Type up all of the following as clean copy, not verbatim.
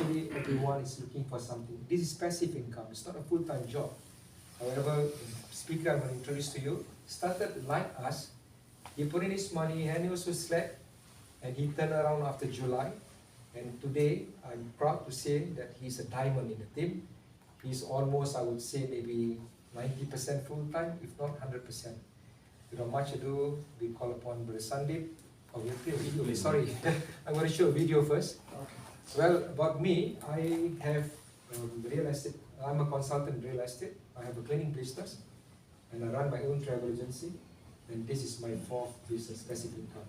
Eventually, everyone is looking for something. This is passive income. It's not a full-time job. However, the speaker I'm going to introduce to you started like us. He put in his money and he also slept, and he turned around after July. And today, I'm proud to say that he's a diamond in the team. He's almost, I would say, maybe 90% full-time, if not 100%. Without much ado, we call upon Brother Sandip. Oh, we have to play a video. Sorry, I'm going to show a video first. Okay. Well, about me, I have real estate. I'm a consultant in real estate. I have a cleaning business, and I run my own travel agency. And this is my fourth business, passive income.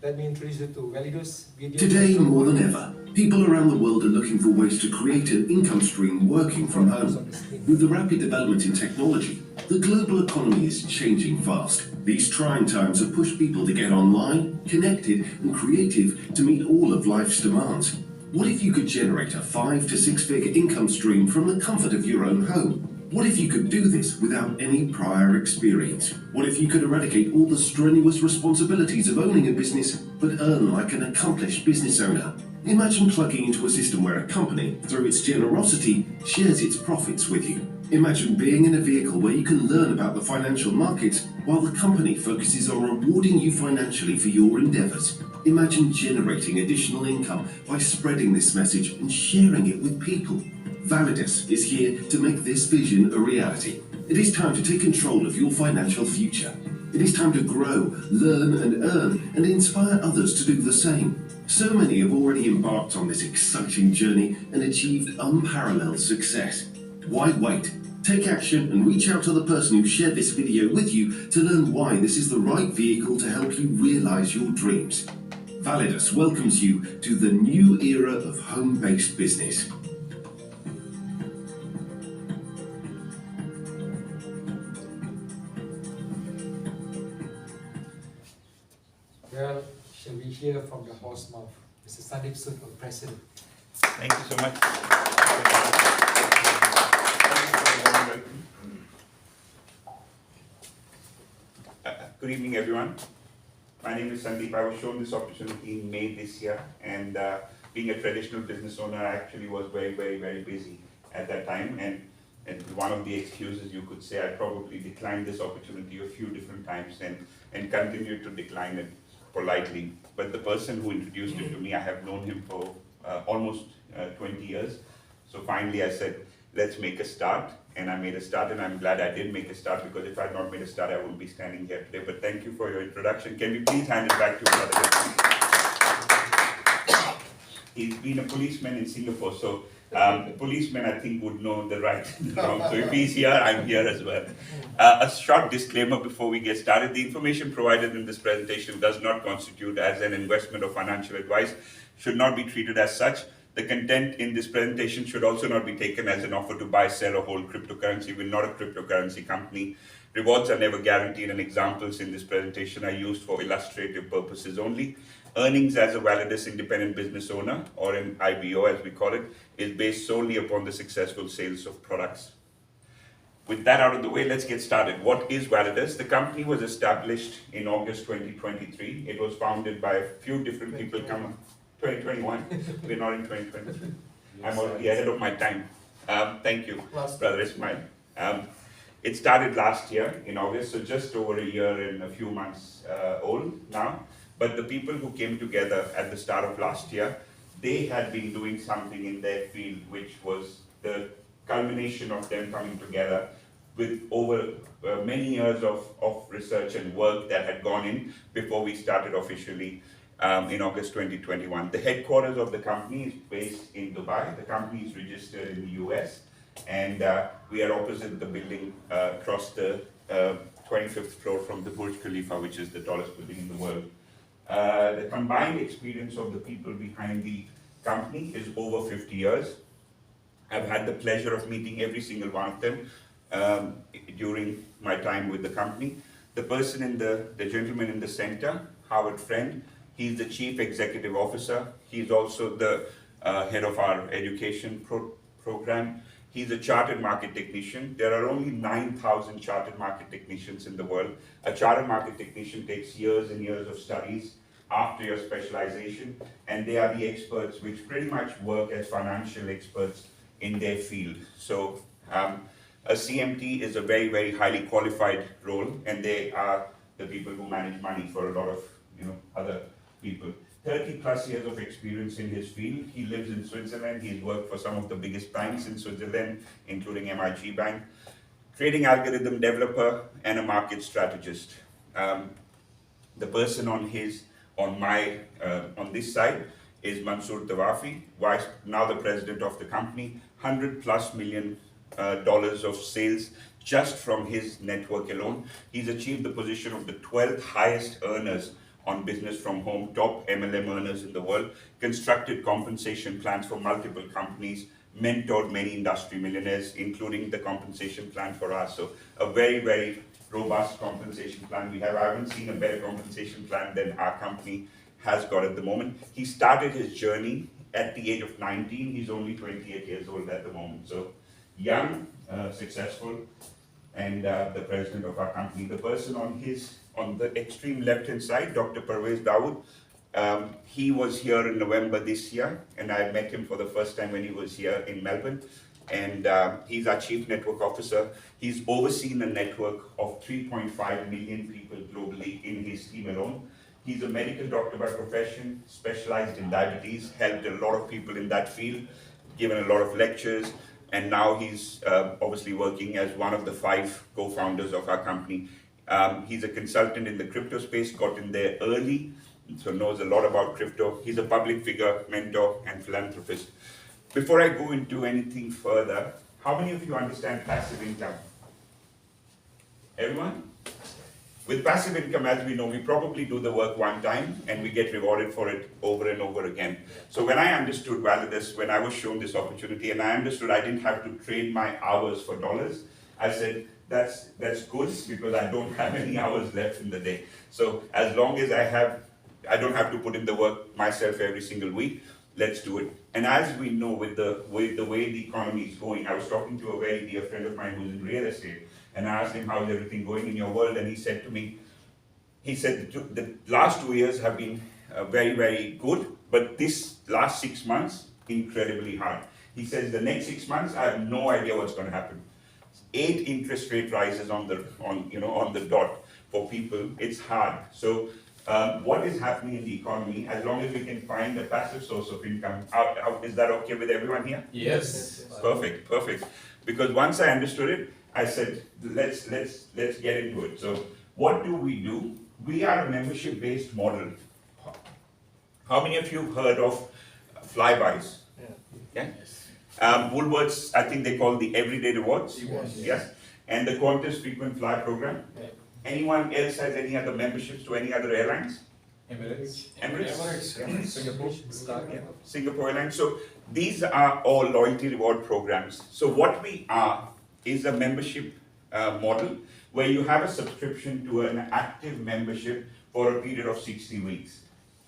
Let me introduce you to Validus video. Today, more than ever, people around the world are looking for ways to create an income stream working from home. With the rapid development in technology, the global economy is changing fast. These trying times have pushed people to get online, connected, and creative to meet all of life's demands. What if you could generate a 5 to 6 figure income stream from the comfort of your own home? What if you could do this without any prior experience? What if you could eradicate all the strenuous responsibilities of owning a business, but earn like an accomplished business owner? Imagine plugging into a system where a company, through its generosity, shares its profits with you. Imagine being in a vehicle where you can learn about the financial markets while the company focuses on rewarding you financially for your endeavors. Imagine generating additional income by spreading this message and sharing it with people. Validus is here to make this vision a reality. It is time to take control of your financial future. It is time to grow, learn and earn and inspire others to do the same. So many have already embarked on this exciting journey and achieved unparalleled success. Why wait? Take action and reach out to the person who shared this video with you to learn why this is the right vehicle to help you realize your dreams. Validus welcomes you to the new era of home-based business. Well, shall we hear from the horse mouth? Mr. Sandip Sood, our president. Thank you so much. Good evening, everyone. My name is Sandeep. I was shown this opportunity in May this year, and being a traditional business owner, I actually was very, very, very busy at that time. And one of the excuses you could say, I probably declined this opportunity a few different times and continued to decline it politely. But the person who introduced it to me, I have known him for almost 20 years. So finally I said, let's make a start. And I made a start, and I'm glad I did make a start, because if I had not made a start, I wouldn't be standing here today. But thank you for your introduction. Can we please hand it back to Brother? He's been a policeman in Singapore, so policemen, I think, would know the right and the wrong. So if he's here, I'm here as well. A short disclaimer before we get started. The information provided in this presentation does not constitute as an investment or financial advice, should not be treated as such. The content in this presentation should also not be taken as an offer to buy, sell, or hold cryptocurrency. We're not a cryptocurrency company. Rewards are never guaranteed, and examples in this presentation are used for illustrative purposes only. Earnings as a Validus independent business owner, or an IBO as we call it, is based solely upon the successful sales of products. With that out of the way, let's get started. What is Validus? The company was established in August 2023. It was founded by a few different people. 2021. We're not in 2023. I'm already ahead of my time. Thank you, Brother Ismail. It started last year in August, so just over a year and a few months old now. But the people who came together at the start of last year, they had been doing something in their field, which was the culmination of them coming together with over many years of research and work that had gone in before we started officially in August 2021. The headquarters of the company is based in Dubai. The company is registered in the US, and we are opposite the building across the 25th floor from the Burj Khalifa, which is the tallest building in the world. The combined experience of the people behind the company is over 50 years. I've had the pleasure of meeting every single one of them during my time with the company. The person in the gentleman in the center, Howard Friend, he's the Chief Executive Officer. He's also the head of our education program. He's a chartered market technician. There are only 9,000 chartered market technicians in the world. A chartered market technician takes years and years of studies after your specialization, and they are the experts which pretty much work as financial experts in their field. So a CMT is a very, very highly qualified role, and they are the people who manage money for a lot of other people. 30 plus years of experience in his field. He lives in Switzerland. He's worked for some of the biggest banks in Switzerland, including MIG Bank. Trading algorithm developer and a market strategist. The person on this side is Mansoor Tawafi, now the president of the company. $100+ million of sales just from his network alone. He's achieved the position of the 12th highest earners on business from home, top MLM earners in the world, constructed compensation plans for multiple companies, mentored many industry millionaires, including the compensation plan for us. So a very, very robust compensation plan we have. I haven't seen a better compensation plan than our company has got at the moment. He started his journey at the age of 19. He's only 28 years old at the moment. So young, successful, and the president of our company. The person on the extreme left-hand side, Dr. Parvez Dawood, he was here in November this year, and I met him for the first time when he was here in Melbourne. And he's our chief network officer. He's overseen a network of 3.5 million people globally in his team alone. He's a medical doctor by profession, specialized in diabetes, helped a lot of people in that field, given a lot of lectures, and now he's obviously working as one of the 5 co-founders of our company. He's a consultant in the crypto space, got in there early, so knows a lot about crypto. He's a public figure, mentor, and philanthropist. Before I go into anything further, how many of you understand passive income? Everyone? With passive income, as we know, we probably do the work one time and we get rewarded for it over and over again. So when I understood Validus, when I was shown this opportunity and I understood I didn't have to trade my hours for dollars, I said, that's good because I don't have any hours left in the day. So as long as I don't have to put in the work myself every single week, let's do it. And as we know, with the way the economy is going, I was talking to a very dear friend of mine who's in real estate, and I asked him, how's everything going in your world? And he said to me, the last 2 years have been very, very good, but this last 6 months, incredibly hard. He says the next 6 months, I have no idea what's going to happen. 8 interest rate rises on the dot for people. It's hard. So what is happening in the economy, as long as we can find a passive source of income, is that okay with everyone here? Yes. Perfect. Because once I understood it, I said, let's get into it. So what do? We are a membership-based model. How many of you have heard of flybys? Yeah. Woolworths, I think they call the everyday rewards. Yes. And the Qantas frequent flyer program. Yeah. Anyone else has any other memberships to any other airlines? Emirates. Yeah. Singapore Airlines. So these are all loyalty reward programs. So what we are is a membership model where you have a subscription to an active membership for a period of 60 weeks.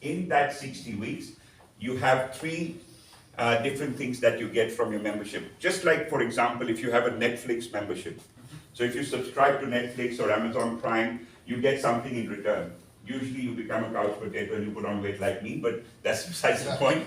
In that 60 weeks, you have 3 different things that you get from your membership. Just like, for example, if you have a Netflix membership. So if you subscribe to Netflix or Amazon Prime, you get something in return. Usually you become a couch potato and you put on weight like me, but that's besides the point.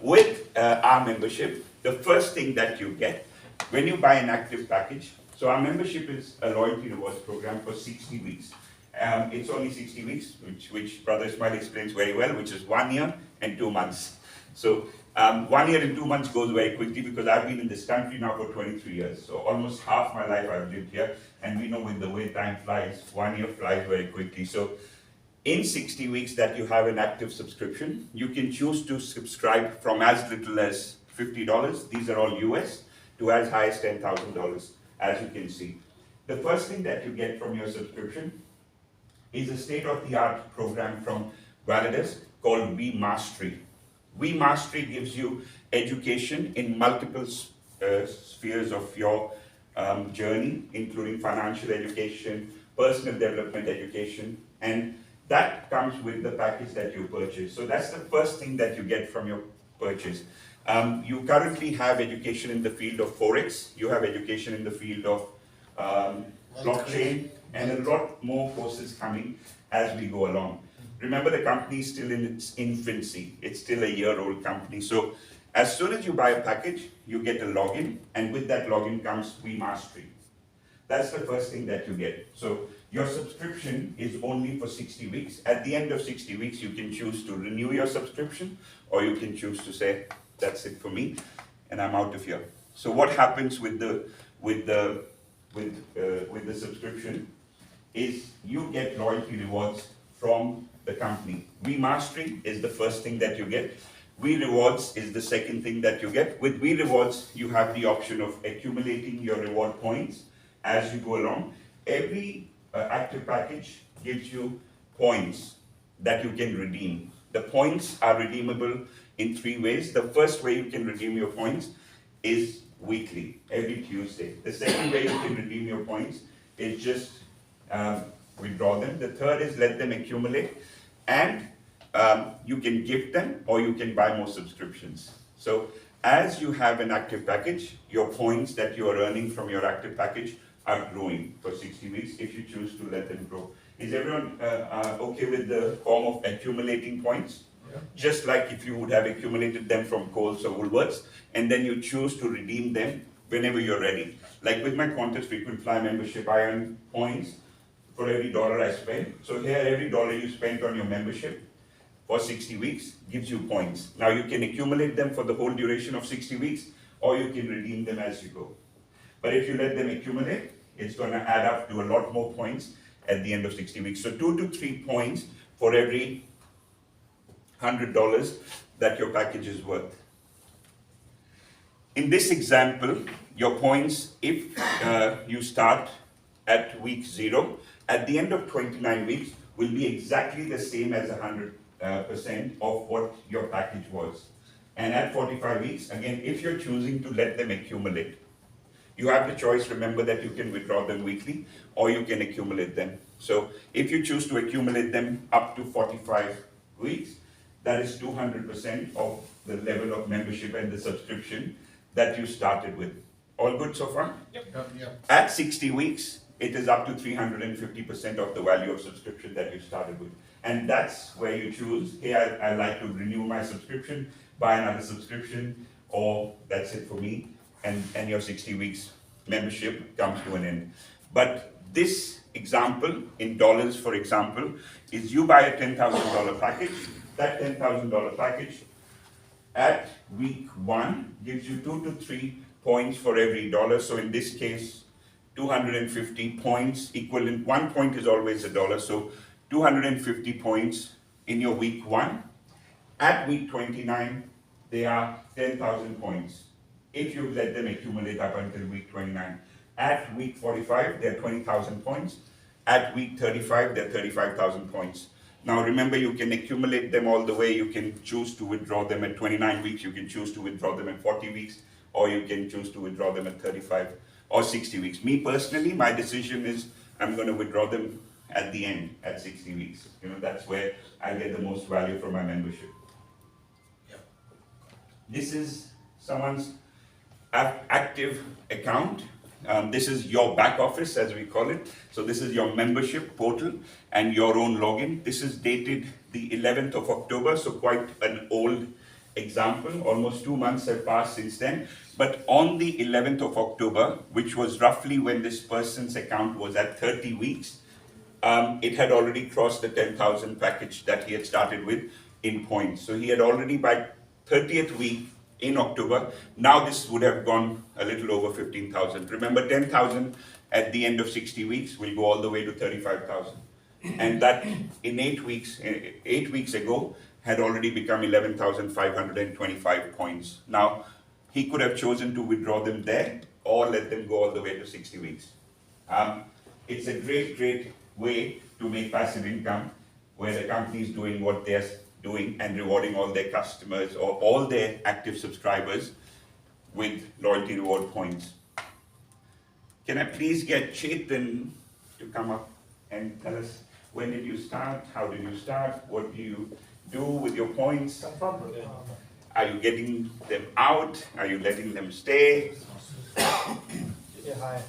With our membership, the first thing that you get when you buy an active package, so our membership is a loyalty rewards program for 60 weeks. It's only 60 weeks, which Brother Ismail explains very well, which is 1 year and 2 months. So 1 year and 2 months goes very quickly because I've been in this country now for 23 years. So almost half my life I've lived here. And we know with the way time flies, 1 year flies very quickly. So in 60 weeks that you have an active subscription, you can choose to subscribe from as little as $50. These are all US, to as high as $10,000, as you can see. The first thing that you get from your subscription is a state-of-the-art program from Validus called WeMastery. WeMastery gives you education in multiple spheres of your journey, including financial education, personal development education, and that comes with the package that you purchase. So that's the first thing that you get from your purchase. You currently have education in the field of Forex, you have education in the field of blockchain, and a lot more courses coming as we go along. Remember, the company is still in its infancy. It's still a year-old company. So as soon as you buy a package, you get a login, and with that login comes Mastery. That's the first thing that you get. So your subscription is only for 60 weeks. At the end of 60 weeks, you can choose to renew your subscription, or you can choose to say, that's it for me, and I'm out of here. So what happens with the subscription is you get loyalty rewards from the company. Mastery is the first thing that you get. Rewards is the second thing that you get. With Rewards, you have the option of accumulating your reward points as you go along. Every active package gives you points that you can redeem. The points are redeemable in 3 ways. The first way you can redeem your points is weekly, every Tuesday. The second way you can redeem your points is just withdraw them. The third is let them accumulate, and you can gift them, or you can buy more subscriptions. So as you have an active package, your points that you are earning from your active package are growing for 60 weeks if you choose to let them grow. Is everyone okay with the form of accumulating points? Yeah. Just like if you would have accumulated them from Coles or Woolworths, and then you choose to redeem them whenever you're ready. Like with my Qantas frequent flyer membership, I earn points for every dollar I spend. So here, every dollar you spent on your membership for 60 weeks gives you points. Now you can accumulate them for the whole duration of 60 weeks, or you can redeem them as you go. But if you let them accumulate, it's going to add up to a lot more points at the end of 60 weeks. So 2 to 3 points for every $100 that your package is worth. In this example, your points, if you start at week 0, at the end of 29 weeks, will be exactly the same as 100% of what your package was. And at 45 weeks, again, if you're choosing to let them accumulate, you have the choice, remember, that you can withdraw them weekly, or you can accumulate them. So if you choose to accumulate them up to 45 weeks, that is 200% of the level of membership and the subscription that you started with. All good so far? Yep. At 60 weeks, it is up to 350% of the value of subscription that you started with. And that's where you choose, hey, I like to renew my subscription, buy another subscription, or that's it for me, and your 60 weeks membership comes to an end. But this example, in dollars for example, is you buy a $10,000 package. That $10,000 package at week 1 gives you 2 to 3 points for every dollar. So in this case, 250 points equivalent. 1 point is always $1. So 250 points in your week 1. At week 29, they are 10,000 points if you let them accumulate up until week 29. At week 45, they're 20,000 points. At week 35, they're 35,000 points. Now remember, you can accumulate them all the way. You can choose to withdraw them at 29 weeks. You can choose to withdraw them at 40 weeks, or you can choose to withdraw them at 35 or 60 weeks. Me personally, my decision is I'm going to withdraw them at the end, at 60 weeks. That's where I get the most value from my membership. Yep. This is someone's active account. This is your back office, as we call it. So this is your membership portal and your own login. This is dated the 11th of October, so quite an old example. Almost 2 months have passed since then. But on the 11th of October, which was roughly when this person's account was at 30 weeks, it had already crossed the 10,000 package that he had started with in points. So he had already, by 30th week, in October, now this would have gone a little over 15,000. Remember, 10,000 at the end of 60 weeks will go all the way to 35,000. And that in 8 weeks ago, had already become 11,525 points. Now, he could have chosen to withdraw them there or let them go all the way to 60 weeks. It's a great way to make passive income where the company is doing what they're doing and rewarding all their customers or all their active subscribers with loyalty reward points. Can I please get Chetan to come up and tell us, when did you start? How did you start? What do you do with your points? Are you getting them out? Are you letting them stay? Yeah, hi.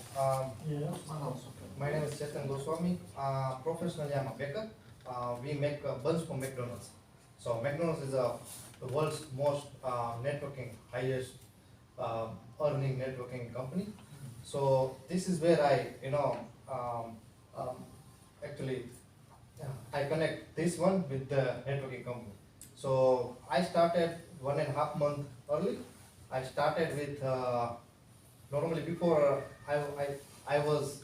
My name is Chetan Goswami. Professionally, I'm a baker. we make buns for McDonald's. So McDonald's is the world's most networking, highest earning networking company. So this is where I, actually, I connect this one with the networking company. So I started 1.5 months early. I started with normally before I was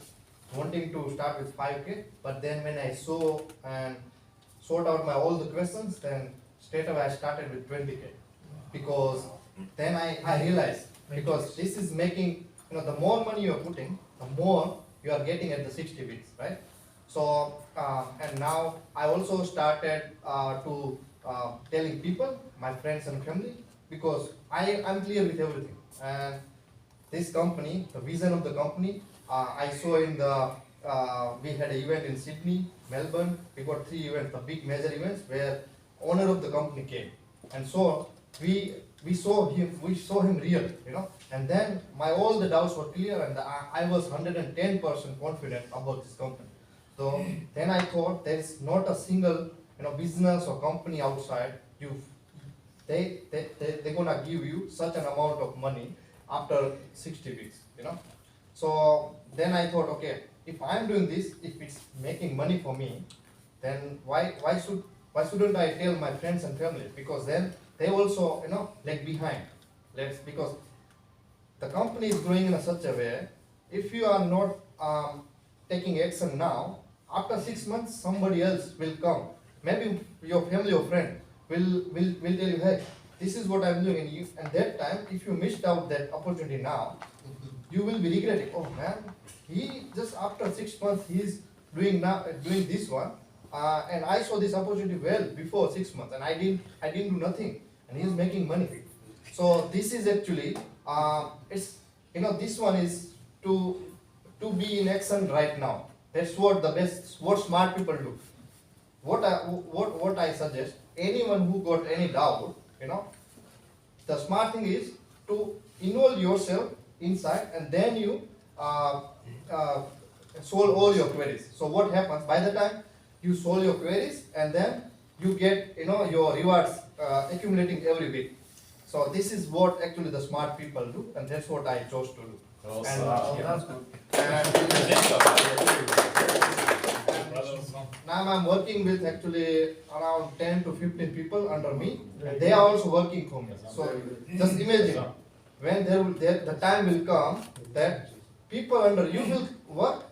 wanting to start with 5K, but then when I saw and sort out my all the questions, then straight away I started with 20K, because then I realized, because this is making, the more money you're putting, the more you are getting at the 60 weeks, right? So and now I also started to telling people, my friends and family, because I'm clear with everything. And this company, the vision of the company, I saw in the, we had an event in Sydney, Melbourne. We got 3 events, the big major events where owner of the company came. And so we saw him real, and then all the doubts were clear, and I was 110% confident about this company. So then I thought there is not a single, business or company outside they're gonna give you such an amount of money after 60 weeks, So then I thought, okay, if I'm doing this, if it's making money for me, then why shouldn't I tell my friends and family? Because then they also, lag behind. Because the company is growing in such a way, if you are not taking action now, after 6 months somebody else will come. Maybe your family or friend will tell you, hey, this is what I'm doing, and that time, if you missed out that opportunity now, you will be regretting. Oh man, he just after 6 months he's doing this one, and I saw this opportunity well before 6 months, and I didn't do nothing, and he's making money. So this is actually this one is to be in action right now. That's what smart people do. What I suggest, anyone who got any doubt, the smart thing is to involve yourself inside, and then you solve all your queries. So what happens by the time you solve your queries, and then you get your rewards accumulating every week. So this is what actually the smart people do, and that's what I chose to do. That's good. Now I'm working with actually around 10 to 15 people under me, and they are also working for me. So just imagine, when the time will come that people under you will work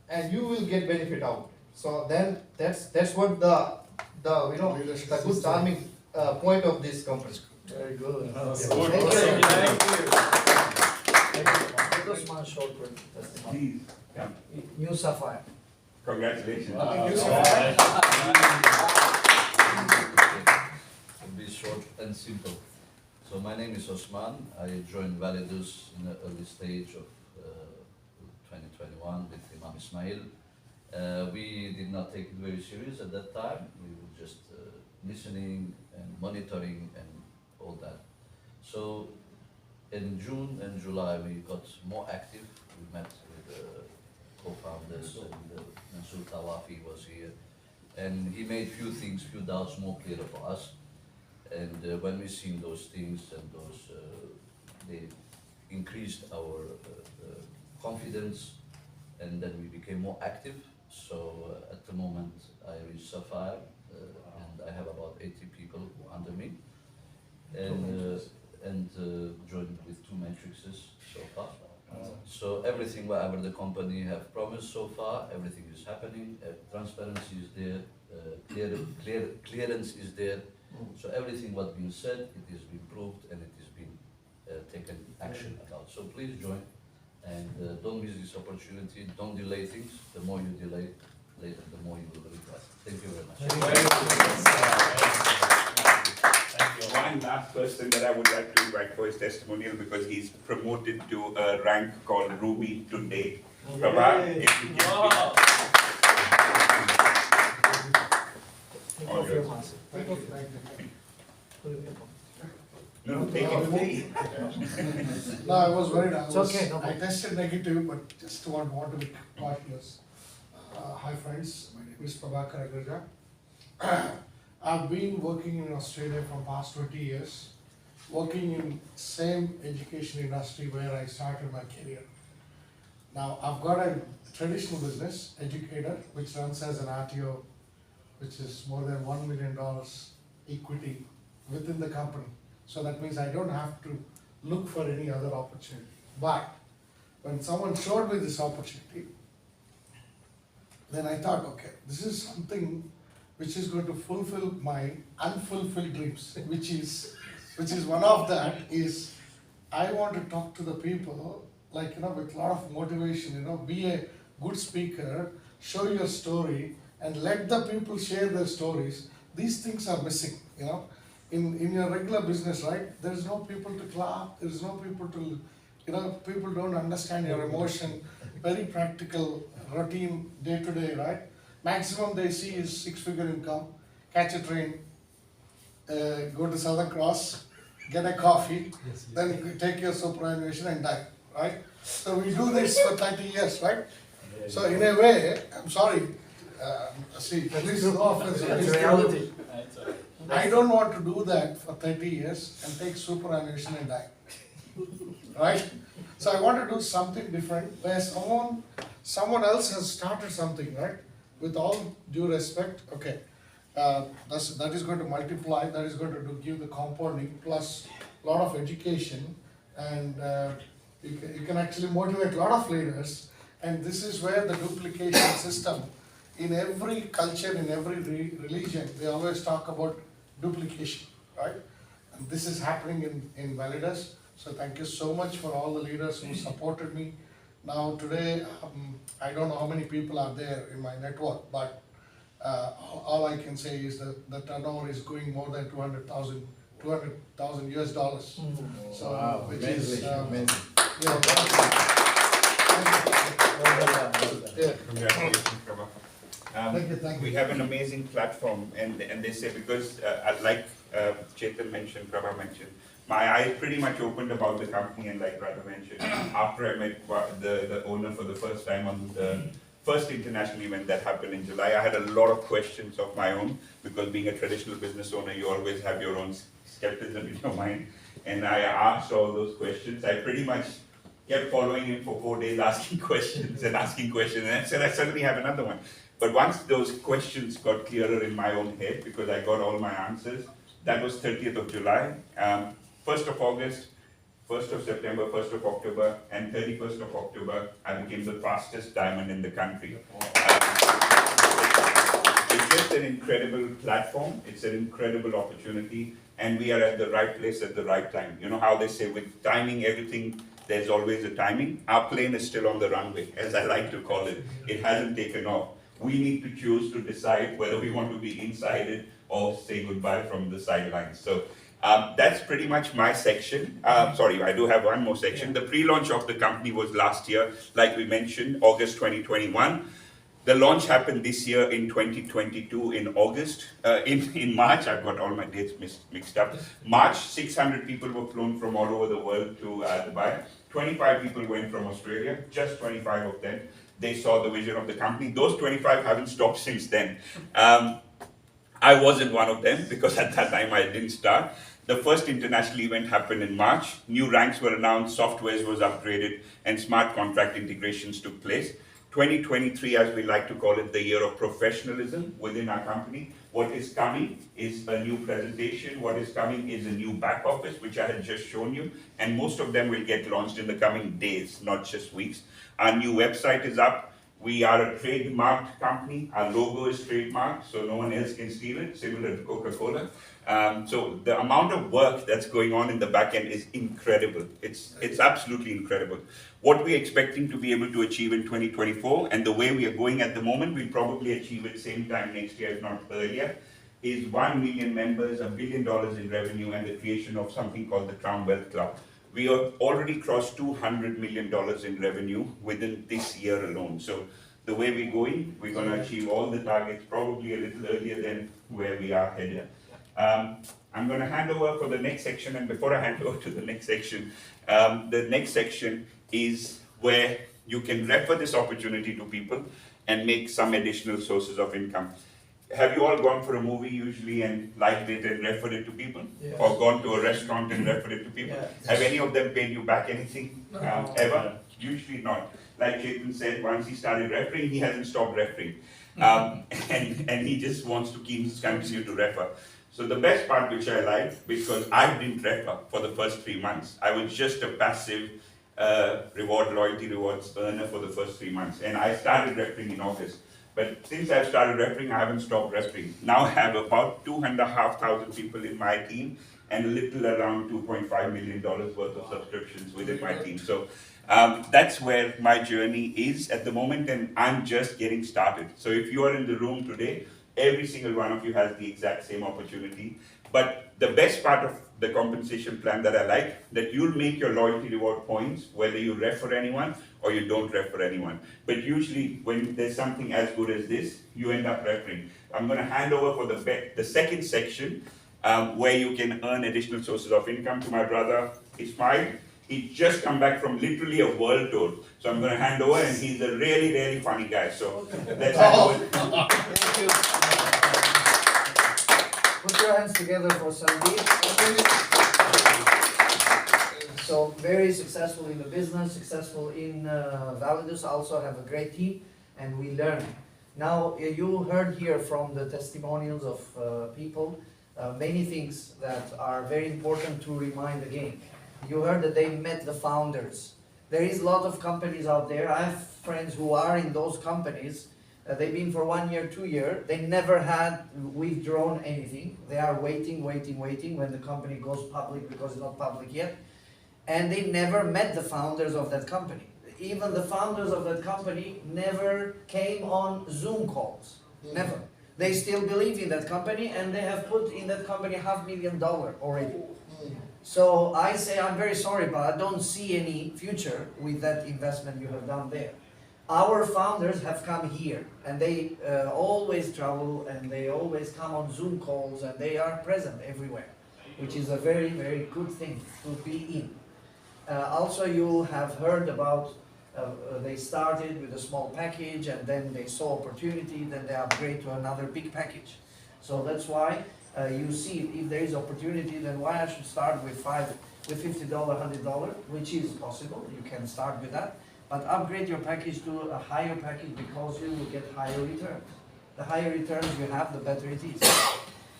and you will get benefit out. So then that's what the good charming point of this company. Very good. Just one short testimony. Please, yeah. New Sapphire. Congratulations. It'll be short and simple. So my name is Osman. I joined Validus in the early stage of 2021 with Imam Ismail. We did not take it very serious at that time. We were just listening and monitoring and all that. So in June and July we got more active. We met with the co-founders, and Mansour Tawafi was here, and he made few doubts more clear for us. And when we seen those things, and they increased our confidence, and then we became more active. So at the moment I reached Sapphire, and I have about 80 people under me, and joined with 2 matrices so far. So everything, whatever the company have promised so far, everything is happening. Transparency is there, clearance is there. So everything what been said, it is been proved, and it is been taken action about. So please join, and don't miss this opportunity. Don't delay things. The more you delay, later the more you will regret. Thank you very much. One last person that I would like to invite for his testimonial, because he's promoted to a rank called Ruby today. Prabha, if you can Take off your mask. Thank you. No, take it free. No, I was worried. It's okay, no I problem. tested negative, but just want to be cautious. Hi friends, my name is Prabhakar Agarja. I've been working in Australia for past 20 years, working in same education industry where I started my career. Now, I've got a traditional business, educator, which runs as an RTO, which is more than $1 million equity within the company. So that means I don't have to look for any other opportunity. But when someone showed me this opportunity, then I thought, okay, this is something which is going to fulfill my unfulfilled dreams, which is one of that is I want to talk to the people, like, with a lot of motivation, be a good speaker, show your story, and let the people share their stories. These things are missing, In your regular business, right? There is no people to clap, there is no people to, people don't understand your emotion, very practical, routine, day to day, right? Maximum they see is 6-figure income, catch a train, go to Southern Cross, get a coffee, then you take your superannuation and die, right? So we do this for 30 years, right? So in a way, I'm sorry, see, this is no offense. That's reality. I don't want to do that for 30 years and take superannuation and die. Right? So I want to do something different where someone else has started something, right? With all due respect, okay, that is going to multiply, that is going to give the compounding plus a lot of education, and you can actually motivate a lot of leaders, and this is where the duplication system, in every culture, in every religion, they always talk about duplication, right? And this is happening in Validus. So thank you so much for all the leaders who supported me. Now today, I don't know how many people are there in my network, but all I can say is that the turnover is going more than 200,000 US dollars. So, Wow, which amazing, is, amazing. yeah, yeah. Congratulations, Prabha. Thank you. We have an amazing platform, and they say, because like Chetan mentioned, Prabha mentioned, my eyes pretty much opened about the company, and like Radha mentioned, after I met the owner for the first time on the first international event that happened in July, I had a lot of questions of my own, because being a traditional business owner, you always have your own skepticism in your mind, and I asked all those questions. I pretty much kept following him for 4 days, asking questions, and I said, I suddenly have another one. But once those questions got clearer in my own head, because I got all my answers, that was 30th of July, 1st of August, 1st of September, 1st of October, and 31st of October, I became the fastest diamond in the country. It's just an incredible platform, it's an incredible opportunity, and we are at the right place at the right time. You know how they say with timing, everything, there's always a timing. Our plane is still on the runway, as I like to call it. It hasn't taken off. We need to choose to decide whether we want to be inside it or say goodbye from the sidelines. So that's pretty much my section. Sorry, I do have one more section. The pre-launch of the company was last year, like we mentioned, August 2021. The launch happened this year in 2022 in August. In March, I've got all my dates mixed up. March, 600 people were flown from all over the world to Dubai. 25 people went from Australia, just 25 of them. They saw the vision of the company. Those 25 haven't stopped since then. I wasn't one of them, because at that time I didn't start. The first international event happened in March. New ranks were announced, software was upgraded, and smart contract integrations took place. 2023, as we like to call it, the year of professionalism within our company. What is coming is a new presentation. What is coming is a new back office, which I had just shown you. And most of them will get launched in the coming days, not just weeks. Our new website is up. We are a trademarked company. Our logo is trademarked, so no one else can steal it, similar to Coca-Cola. So the amount of work that's going on in the back end is incredible. It's absolutely incredible. What we're expecting to be able to achieve in 2024, and the way we are going at the moment, we'll probably achieve it same time next year, if not earlier, is 1 million members, $1 billion in revenue, and the creation of something called the Crown Wealth Club. We have already crossed $200 million in revenue within this year alone. So the way we're going, we're going to achieve all the targets probably a little earlier than where we are headed. I'm going to hand over for the next section, and before I hand over to the next section is where you can refer this opportunity to people and make some additional sources of income. Have you all gone for a movie usually and liked it and referred it to people? Yes. Or gone to a restaurant and referred it to people? Yeah. Have any of them paid you back anything No. ever? Usually not. Like Chetan said, once he started referring, he hasn't stopped referring. And he just wants to continue to refer. So the best part which I like, because I didn't refer for the first 3 months. I was just a passive loyalty rewards earner for the first 3 months. And I started referring in August. But since I've started referring, I haven't stopped referring. Now I have about 2,500 people in my team and a little around $2.5 million worth of subscriptions within my team. So that's where my journey is at the moment, and I'm just getting started. So if you are in the room today, every single one of you has the exact same opportunity. But the best part of the compensation plan that I like, that you'll make your loyalty reward points whether you refer anyone or you don't refer anyone. But usually when there's something as good as this, you end up referring. I'm going to hand over for the second section where you can earn additional sources of income to my brother Ismail. He's just come back from literally a world tour. So I'm going to hand over, and he's a really, really funny guy. So let's hand over. Thank you. Put your hands together for Sandeep. So very successful in the business, successful in Validus, also have a great team, and we learn. Now you heard here from the testimonials of people many things that are very important to remind again. You heard that they met the founders. There is a lot of companies out there. I have friends who are in those companies. They've been for 1 year, 2 years. They never had withdrawn anything. They are waiting when the company goes public, because it's not public yet. And they never met the founders of that company. Even the founders of that company never came on Zoom calls. Never. They still believe in that company, and they have put in that company $500,000 already. So I say, I'm very sorry, but I don't see any future with that investment you have done there. Our founders have come here, and they always travel, and they always come on Zoom calls, and they are present everywhere, which is a very, very good thing to be in. Also, you have heard about, they started with a small package, and then they saw opportunity, then they upgrade to another big package. So that's why you see, if there is opportunity, then why I should start with $50, $100, which is possible. You can start with that, but upgrade your package to a higher package, because you will get higher returns. The higher returns you have, the better it is.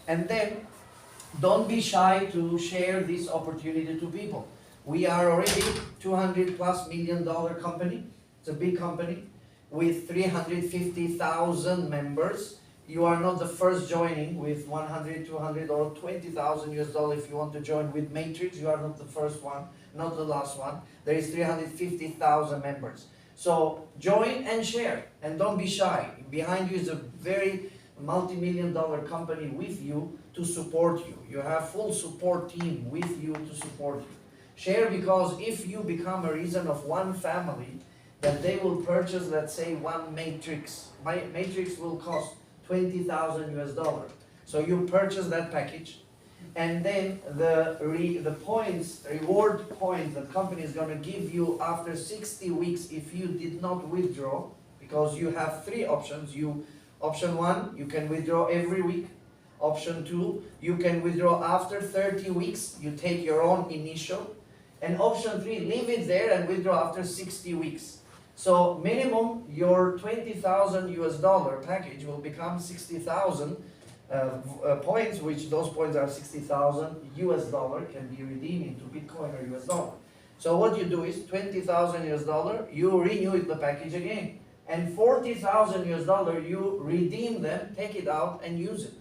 And then, don't be shy to share this opportunity to people. We are already $200+ million company. It's a big company with 350,000 members. You are not the first joining with 100, 200, or $20,000 if you want to join with Matrix. You are not the first one, not the last one. There is 350,000 members. So join and share, and don't be shy. Behind you is a very multi-million-dollar company with you to support you. You have full support team with you to support you. Share, because if you become a reason of one family, that they will purchase, let's say, one Matrix. Matrix will cost $20,000. So you purchase that package, and then the points, reward points, the company is going to give you after 60 weeks if you did not withdraw, because you have 3 options. Option 1, you can withdraw every week. Option 2, you can withdraw after 30 weeks. You take your own initial. And option 3, leave it there and withdraw after 60 weeks. So minimum, your $20,000 package will become 60,000 points, which those points are 60,000 US dollar, can be redeemed into Bitcoin or US dollar. So what you do is $20,000 US, you renew the package again. And $40,000 US, you redeem them, take it out and use it.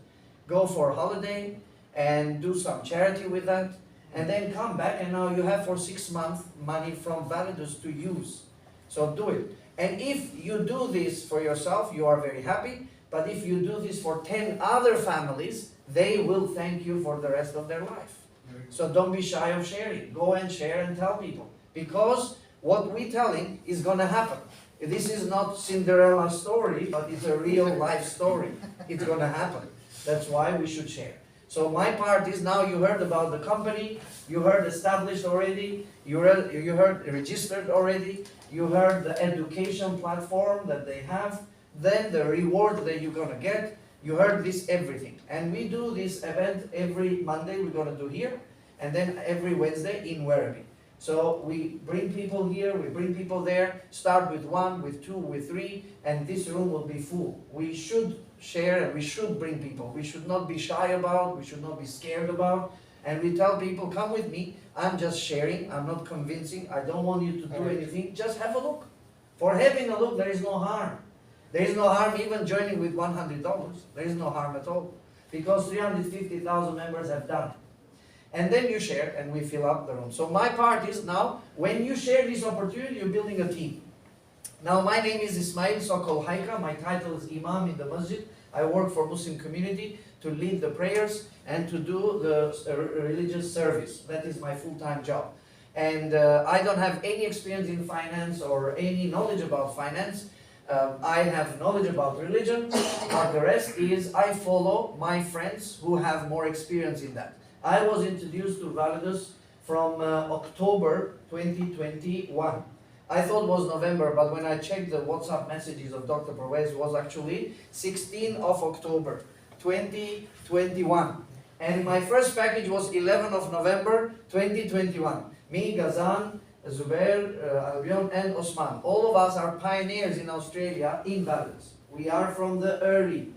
Go for a holiday and do some charity with that. And then come back, and now you have for 6 months money from Validus to use. So do it. And if you do this for yourself, you are very happy. But if you do this for 10 other families, they will thank you for the rest of their life. So don't be shy of sharing. Go and share and tell people. Because what we're telling is going to happen. This is not Cinderella story, but it's a real life story. It's going to happen. That's why we should share. So my part is, now you heard about the company, you heard established already, you heard registered already, you heard the education platform that they have, then the reward that you're going to get. You heard this everything. And we do this event every Monday, we're going to do here, and then every Wednesday in Werribee. So we bring people here, we bring people there, start with 1, with 2, with 3, and this room will be full. We should share and we should bring people. We should not be shy about, we should not be scared about. And we tell people, come with me, I'm just sharing, I'm not convincing, I don't want you to do anything, just have a look. For having a look, there is no harm. There is no harm even joining with $100. There is no harm at all. Because 350,000 members have done it. And then you share and we fill up the room. So my part is now, when you share this opportunity, you're building a team. Now my name is Ismail Sokol Haika, my title is Imam in the Masjid. I work for Muslim community to lead the prayers and to do the religious service. That is my full-time job. And I don't have any experience in finance or any knowledge about finance. I have knowledge about religion, but the rest is I follow my friends who have more experience in that. I was introduced to Validus from October 2021. I thought it was November, but when I checked the WhatsApp messages of Dr. Pervez, it was actually 16th of October 2021. And my first package was 11th of November 2021. Me, Ghazan, Zubair, Albion and Osman. All of us are pioneers in Australia in Validus. We are from the early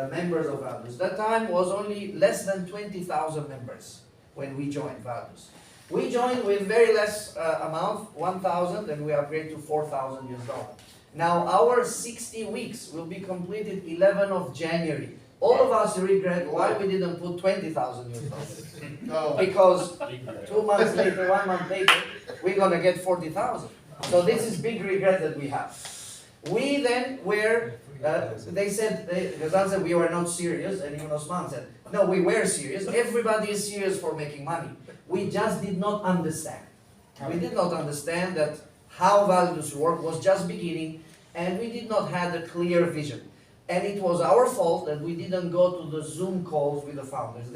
members of Validus. That time was only less than 20,000 members when we joined Validus. We joined with very less amount, 1,000, and we upgrade to 4,000 US dollars. Now our 60 weeks will be completed 11th of January. All of us regret why we didn't put 20,000 US dollars. Because 2 months later, 1 month later, we're gonna get 40,000. So this is big regret that we have. We then were, they said, Ghazan said we were not serious, and even Osman said, no, we were serious. Everybody is serious for making money. We just did not understand. We did not understand that how Validus work was just beginning, and we did not have a clear vision. And it was our fault that we didn't go to the Zoom calls with the founders.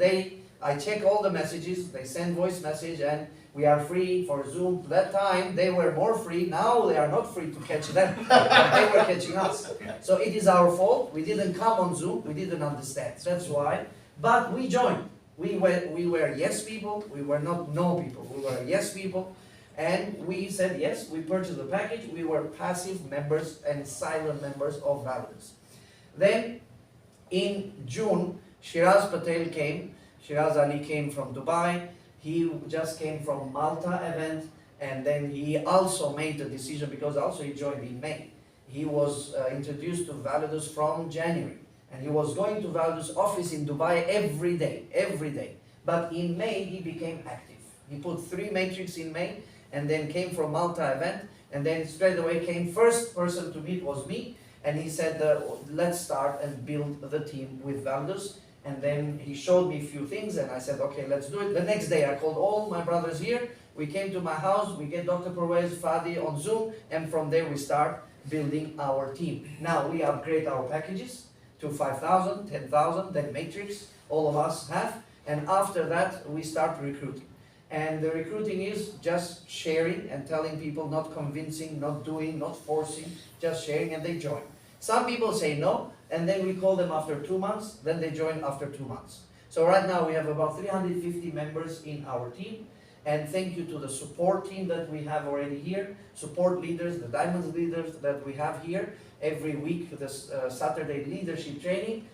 I check all the messages, they send voice message, and we are free for Zoom. That time they were more free, now they are not free to catch them. They were catching us. So it is our fault, we didn't come on Zoom, we didn't understand. That's why. But we joined. We were yes people, we were not no people. We were yes people. And we said yes, we purchased the package, we were passive members and silent members of Validus. Then in June, Shiraz Patel came, Shiraz Ali came from Dubai, he just came from Malta event, and then he also made the decision because also he joined in May. He was introduced to Validus from January, and he was going to Validus office in Dubai every day. But in May he became active. He put 3 matrix in May, and then came from Malta event, and then straight away came first person to meet was me. And he said, let's start and build the team with Validus. And then he showed me a few things, and I said, okay, let's do it. The next day, I called all my brothers here. We came to my house, we get Dr. Pervez, Fadi on Zoom, and from there we start building our team. Now we upgrade our packages to 5,000, 10,000, then matrix, all of us have. And after that, we start recruiting. And the recruiting is just sharing and telling people, not convincing, not doing, not forcing, just sharing, and they join. Some people say no, and then we call them after 2 months, then they join after 2 months. So right now we have about 350 members in our team, and thank you to the support team that we have already here, support leaders, the Diamonds leaders that we have here. Every week, this Saturday leadership training,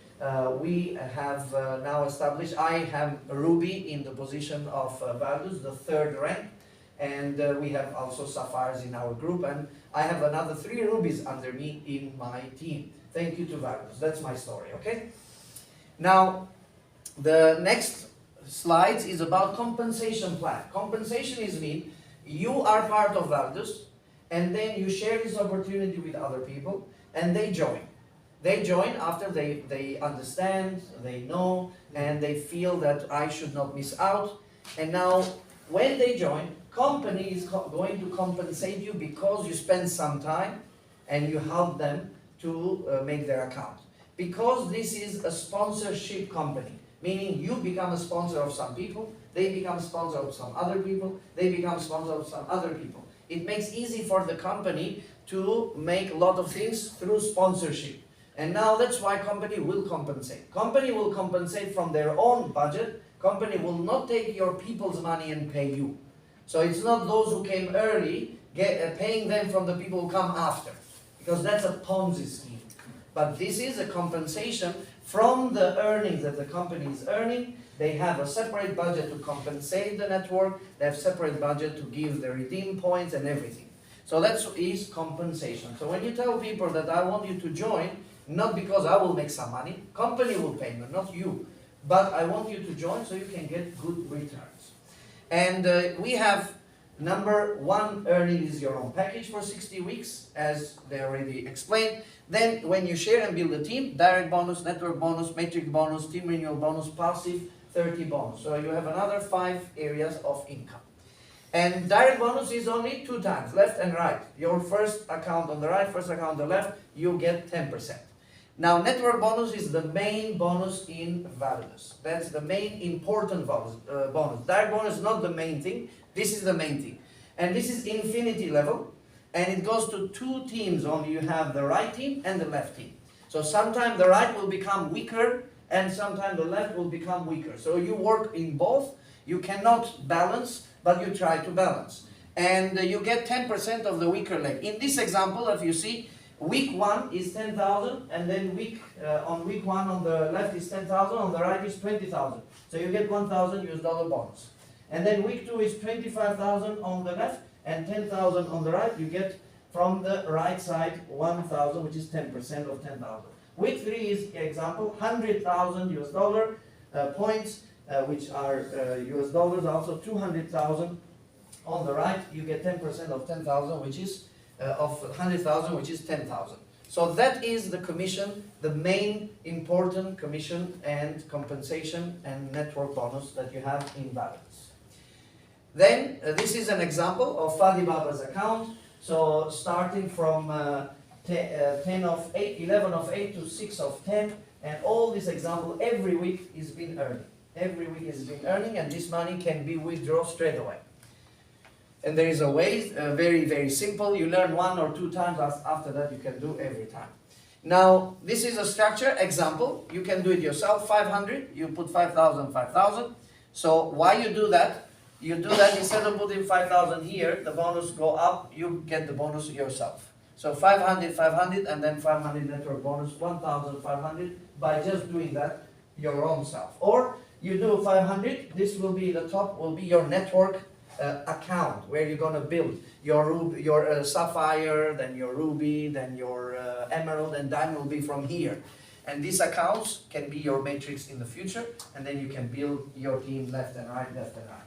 we have now established, I have Ruby in the position of Validus, the 3rd rank, and we have also Sapphires in our group, and I have another 3 rubies under me in my team. Thank you to Validus. That's my story, okay? Now, the next slides is about compensation plan. Compensation is mean you are part of Validus, and then you share this opportunity with other people, and they join. They join after they understand, they know, and they feel that I should not miss out. And now, when they join, company is going to compensate you because you spend some time and you help them to make their account. Because this is a sponsorship company, meaning you become a sponsor of some people, they become sponsor of some other people, they become sponsor of some other people. It makes easy for the company to make a lot of things through sponsorship. And now that's why company will compensate. Company will compensate from their own budget. Company will not take your people's money and pay you. So it's not those who came early paying them from the people who come after, because that's a Ponzi scheme. But this is a compensation from the earnings that the company is earning. They have a separate budget to compensate the network. They have separate budget to give the redeem points and everything. So that is compensation. So when you tell people that I want you to join, not because I will make some money, company will pay me, not you. But I want you to join so you can get good returns. And we have number one, earning is your own package for 60 weeks, as they already explained. Then when you share and build a team, direct bonus, network bonus, matrix bonus, team renewal bonus, passive, 30 bonus. So you have another 5 areas of income. And direct bonus is only 2 times, left and right. Your first account on the right, first account on the left, you get 10%. Now, network bonus is the main bonus in Validus. That's the main important bonus. Direct bonus is not the main thing. This is the main thing. And this is infinity level. And it goes to 2 teams only. You have the right team and the left team. So sometimes the right will become weaker and sometimes the left will become weaker. So you work in both. You cannot balance, but you try to balance. And you get 10% of the weaker leg. In this example, if you see, week 1 is 10,000, and then on week 1 on the left is 10,000, on the right is 20,000. So you get $1,000 bonus. And then week 2 is 25,000 on the left and 10,000 on the right. You get from the right side 1,000, which is 10% of 10,000. Week 3 is example $100,000 points, which are US dollars. Also 200,000 on the right. You get 10% of 10,000, which is of 100,000, which is 10,000. So that is the commission, the main important commission and compensation and network bonus that you have in Validus. Then this is an example of Fadi Baba's account. So starting from 10 of 8, 11 of 8 to 6 of 10, and all this example every week is been earning. Every week is been earning, and this money can be withdrawn straight away. And there is a way, very, very simple. You learn 1 or 2 times, after that you can do every time. Now, this is a structure example. You can do it yourself, 500, you put 5,000, 5,000. So why you do that? You do that instead of putting 5,000 here, the bonus go up, you get the bonus yourself. So 500, 500, and then 500 network bonus, 1,500, by just doing that your own self. Or you do 500, this will be, the top will be your network account, where you're going to build your sapphire, then your ruby, then your emerald, and diamond will be from here. And these accounts can be your matrix in the future, and then you can build your team left and right, left and right.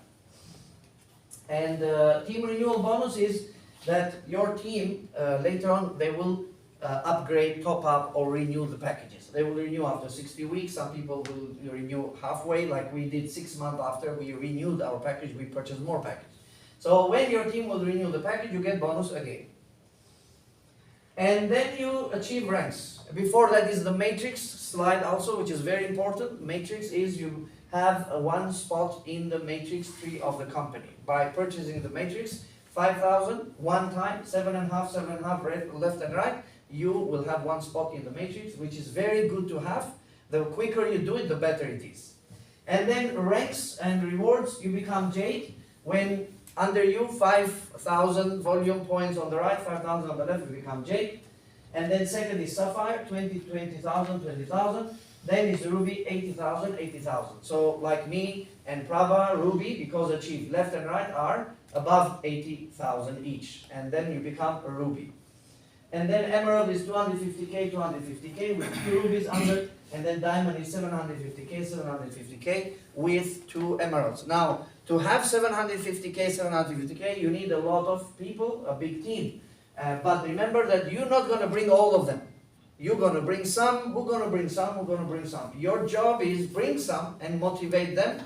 And team renewal bonus is that your team, later on, they will upgrade, top up, or renew the packages. They will renew after 60 weeks. Some people will renew halfway, like we did 6 months after we renewed our package, we purchased more package. So when your team will renew the package, you get bonus again. And then you achieve ranks. Before that is the matrix slide also, which is very important. Matrix is you have one spot in the matrix tree of the company. By purchasing the matrix, 5,000, 1 time, 7.5, 7.5, left and right, you will have 1 spot in the matrix, which is very good to have. The quicker you do it, the better it is. And then ranks and rewards, you become Jade. When under you, 5,000 volume points on the right, 5,000 on the left, you become Jade. And then second is Sapphire, 20,000, 20,000. Then is Ruby, 80,000, 80,000. So like me and Prabha, Ruby, because achieved left and right, are above 80,000 each. And then you become a Ruby. And then Emerald is 250k, 250k with 2 rubies under. And then Diamond is 750k, 750k with 2 emeralds. Now, to have 750k, 750k, you need a lot of people, a big team. But remember that you're not going to bring all of them. You're going to bring some, who's going to bring some, who's going to bring some. Your job is bring some and motivate them,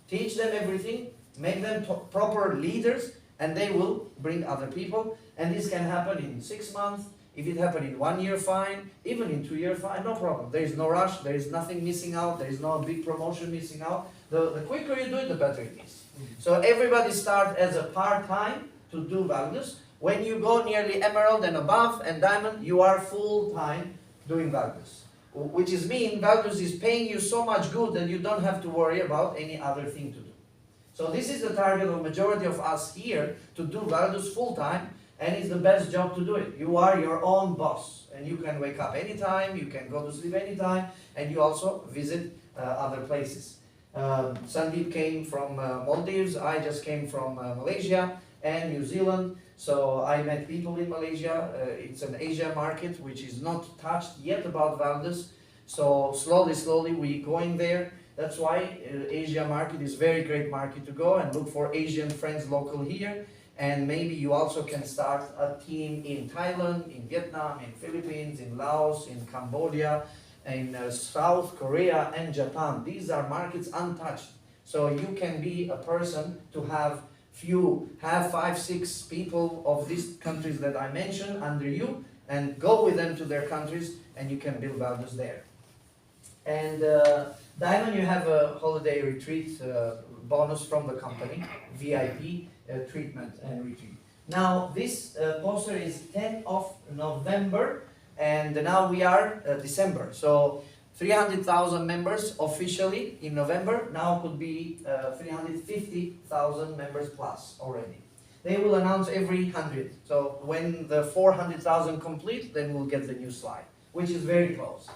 teach them everything, make them proper leaders, and they will bring other people. And this can happen in 6 months. If it happened in 1 year, fine. Even in 2 years, fine. No problem. There is no rush. There is nothing missing out. There is no big promotion missing out. The quicker you do it, the better it is. So everybody start as a part-time to do Validus. When you go nearly Emerald and above and Diamond, you are full-time doing Validus. Which is mean Validus is paying you so much good that you don't have to worry about any other thing to do. So this is the target of majority of us here, to do Validus full time, and it's the best job to do it. You are your own boss, and you can wake up anytime, you can go to sleep anytime, and you also visit other places. Sandeep came from Maldives, I just came from Malaysia and New Zealand. So I met people in Malaysia. It's an Asia market which is not touched yet about Validus. So slowly we going there. That's why Asia market is very great market to go and look for Asian friends local here. And maybe you also can start a team in Thailand, in Vietnam, in Philippines, in Laos, in Cambodia, in South Korea and Japan. These are markets untouched. So you can be a person to have 5, 6 people of these countries that I mentioned under you, and go with them to their countries, and you can build Validus there. And Diamond, you have a holiday retreat bonus from the company, VIP treatment and retreat. Now this poster is 10th of November, and now we are December. So 300,000 members officially in November, now could be 350,000 members plus already. They will announce every 100. So when the 400,000 complete, then we'll get the new slide, which is very close.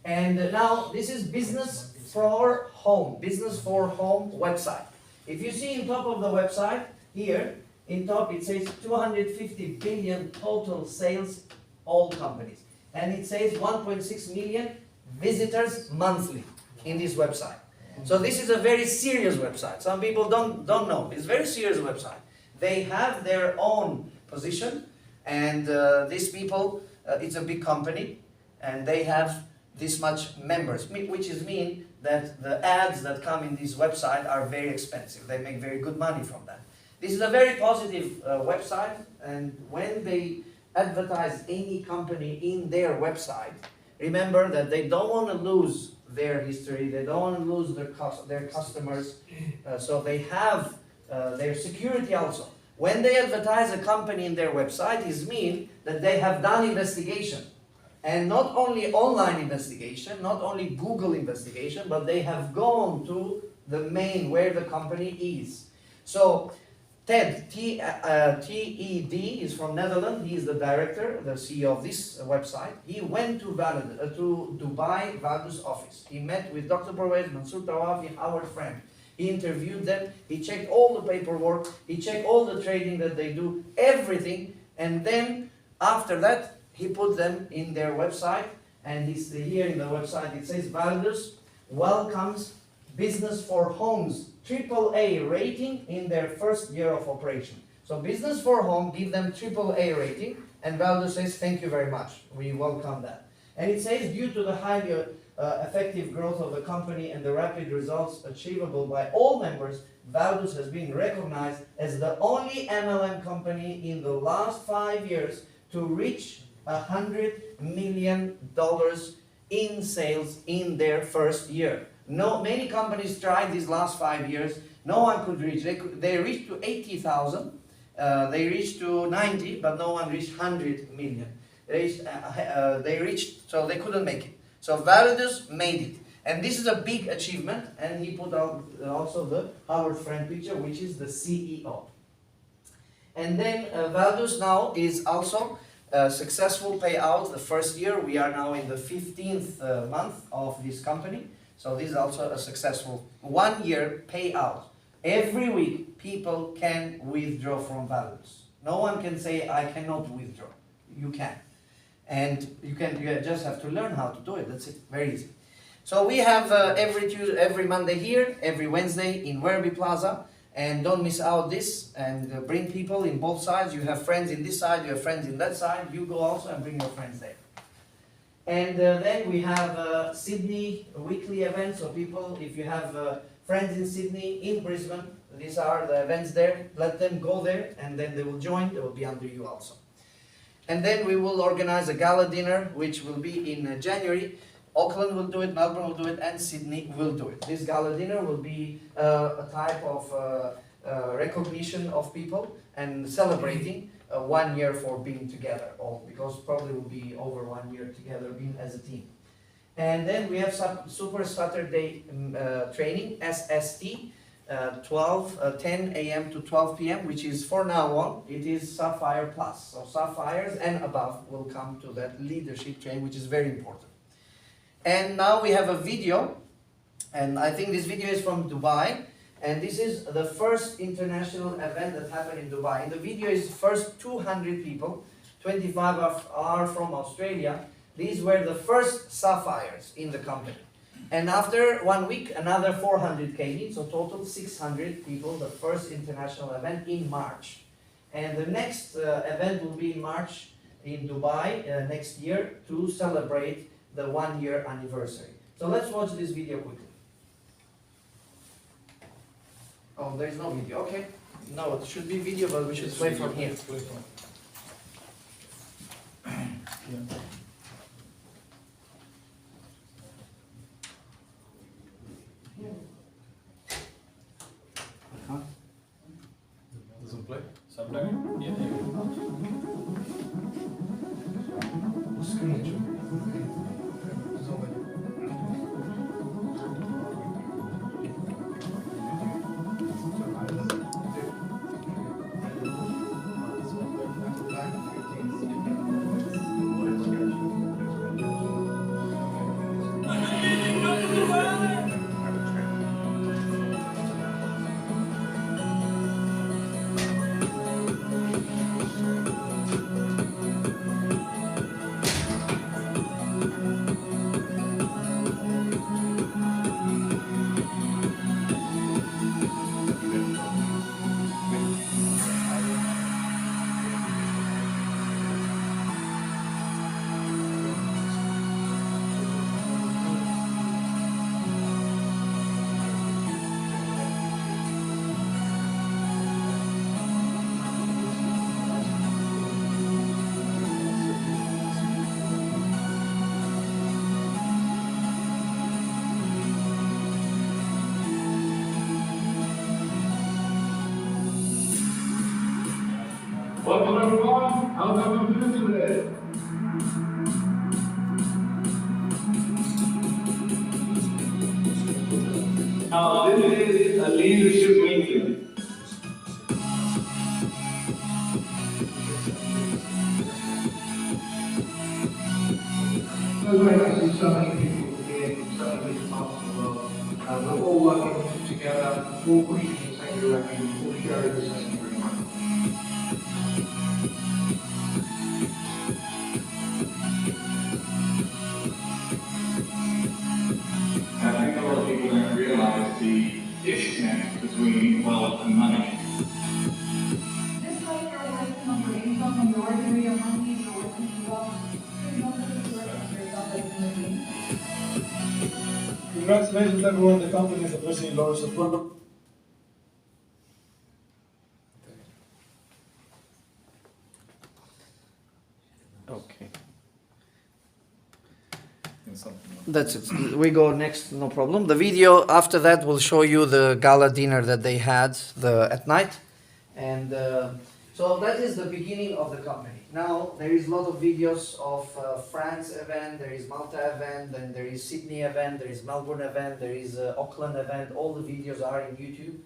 And now this is Business for Home website. If you see in top of the website, here, in top it says 250 billion total sales, all companies. And it says 1.6 million visitors monthly in this website. So this is a very serious website. Some people don't know. It's a very serious website. They have their own position, and these people, it's a big company, and they have this much members, which is mean that the ads that come in this website are very expensive. They make very good money from that. This is a very positive website, and when they advertise any company in their website, remember that they don't want to lose their history, they don't want to lose their customers, so they have their security also. When they advertise a company in their website, it means that they have done investigation. And not only online investigation, not only Google investigation, but they have gone to the main where the company is. So Ted, T-E-D, is from Netherlands. He is the director, the CEO of this website. He went to Dubai Validus office. He met with Dr. Pervez, Mansour Tawafi, our friend. He interviewed them. He checked all the paperwork. He checked all the trading that they do, everything. And then after that, he put them in their website. And here in the website, it says Validus welcomes Business for Homes AAA rating in their first year of operation. So Business for Home give them AAA rating, and Validus says thank you very much. We welcome that. And it says due to the highly effective growth of the company and the rapid results achievable by all members, Validus has been recognized as the only MLM company in the last 5 years to reach $100 million in sales in their first year. Many companies tried these last 5 years. No one could reach. They reached to 80,000. They reached to 90, but no one reached 100 million. They reached, so they couldn't make it. So Validus made it. And this is a big achievement. And he put out also the Howard Friend picture, which is the CEO. And then Validus now is also successful payout the first year. We are now in the 15th month of this company. So this is also a successful 1 year payout. Every week people can withdraw from Validus. No one can say I cannot withdraw. You can. And you just have to learn how to do it. That's it. Very easy. So we have every Monday here, every Wednesday in Werribee Plaza. And don't miss out this, and bring people in both sides. You have friends in this side, you have friends in that side. You go also and bring your friends there. And then we have Sydney weekly events. So people, if you have friends in Sydney, in Brisbane, these are the events there. Let them go there, and then they will join. They will be under you also. And then we will organize a gala dinner, which will be in January. Auckland will do it, Melbourne will do it, and Sydney will do it. This gala dinner will be a type of recognition of people and celebrating 1 year for being together, or because probably will be over 1 year together being as a team. And then we have some Super Saturday training, SST, 10 a.m. to 12 p.m., which is for now on, it is Sapphire Plus. So Sapphires and above will come to that leadership training, which is very important. And now we have a video, and I think this video is from Dubai, and this is the first international event that happened in Dubai. In the video is first 200 people, 25 are from Australia. These were the first Sapphires in the company. And after 1 week, another 400 came in, so total 600 people, the first international event in March. And the next event will be in March in Dubai next year to celebrate the 1 year anniversary. So let's watch this video quickly. Oh, there is no video, okay. No, it should be video, but we should play from here. Doesn't play? Sometimes? Yeah. Welcome everyone. How's everyone doing today? Now this is a leadership meeting. So great to see so many people here, so many parts of the world. We're all working together, all pushing in the same direction, all sharing the same dream. I think a lot of people don't realize the disconnect between wealth and money. Just like you're working on your income and you're working with your money and you're working with wealth, there's no place to work on yourself as human beings. Congratulations everyone, the company is officially launched. Okay. Something. That's it. We go next, no problem. The video after that will show you the gala dinner that they had at night. And so that is the beginning of the company. Now there is a lot of videos of France event, there is Malta event, then there is Sydney event, there is Melbourne event, there is Auckland event. All the videos are in YouTube.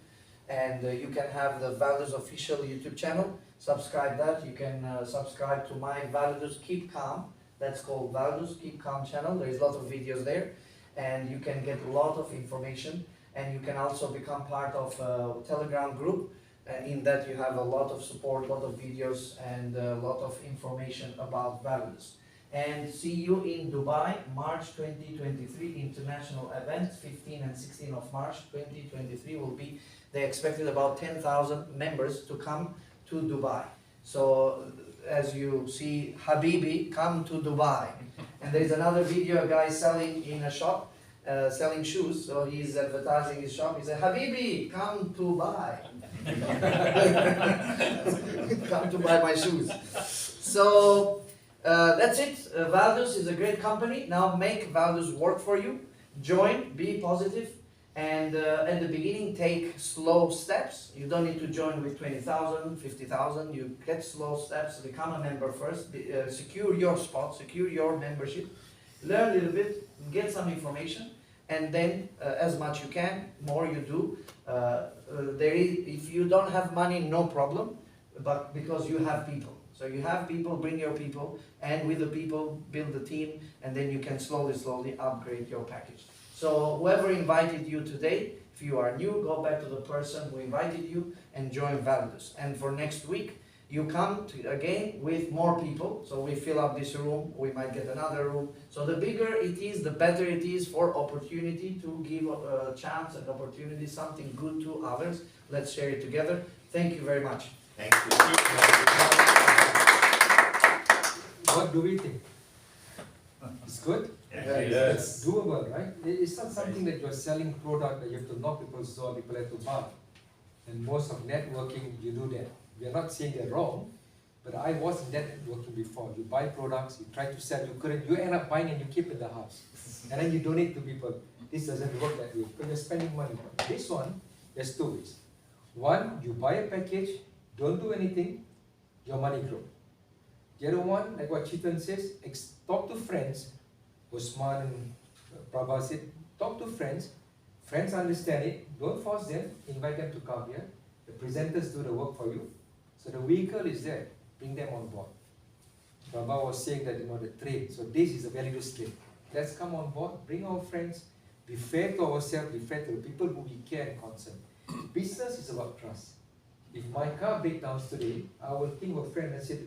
And you can have the Validus official YouTube channel. Subscribe that. You can subscribe to my Validus Keep Calm. That's called Validus Keep Calm channel. There is a lot of videos there, and you can get a lot of information. And you can also become part of a Telegram group. In that you have a lot of support, a lot of videos, and a lot of information about Validus. And see you in Dubai, March 2023 international event, 15 and 16 of March 2023 will be. They expected about 10,000 members to come to Dubai. So as you see, Habibi, come to Dubai. And there is another video, a guy selling in a shop, selling shoes. So he's advertising his shop. He said, Habibi, come to buy. Come to buy my shoes. So that's it. Validus is a great company. Now make Validus work for you. Join, be positive, And at the beginning, take slow steps. You don't need to join with 20,000, 50,000. You get slow steps, become a member first, secure your spot, secure your membership, learn a little bit, get some information, and then as much you can, more you do. If you don't have money, no problem, but because you have people. So you have people, bring your people, and with the people, build the team, and then you can slowly upgrade your package. So whoever invited you today, if you are new, go back to the person who invited you and join Validus. And for next week, you come again with more people. So we fill up this room, we might get another room. So the bigger it is, the better it is for opportunity to give a chance and opportunity, something good to others. Let's share it together. Thank you very much. Thank you. What do we think? It's good? It's doable, right? It's not something that you're selling product that you have to knock people's door, people have to buy. And most of networking, you do that. We are not saying they're wrong, but I was in that networking before. You buy products, you try to sell, you end up buying and you keep in the house. And then you donate to people. This doesn't work that way, because you're spending money. This one, there's two ways. One, you buy a package, don't do anything, your money grows. The other one, like what Chitan says, talk to friends. Usman and Prabha said, talk to friends. Friends understand it. Don't force them. Invite them to come here. The presenters do the work for you. So the vehicle is there. Bring them on board. Prabha was saying that, the train. So this is a Validus train. Let's come on board. Bring our friends. Be fair to ourselves. Be fair to the people who we care and concern. Business is about trust. If my car breaks down today, I will think of a friend and say,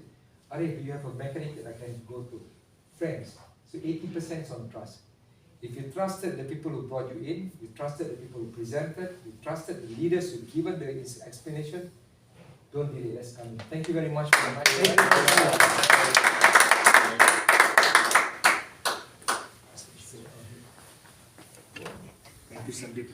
Are, do you have a mechanic that I can go to? Friends. So 80% is on trust. If you trusted the people who brought you in, you trusted the people who presented, you trusted the leaders who given the explanation, don't delay, let's come in. Thank you very much for the night. Thank you, Sandeep.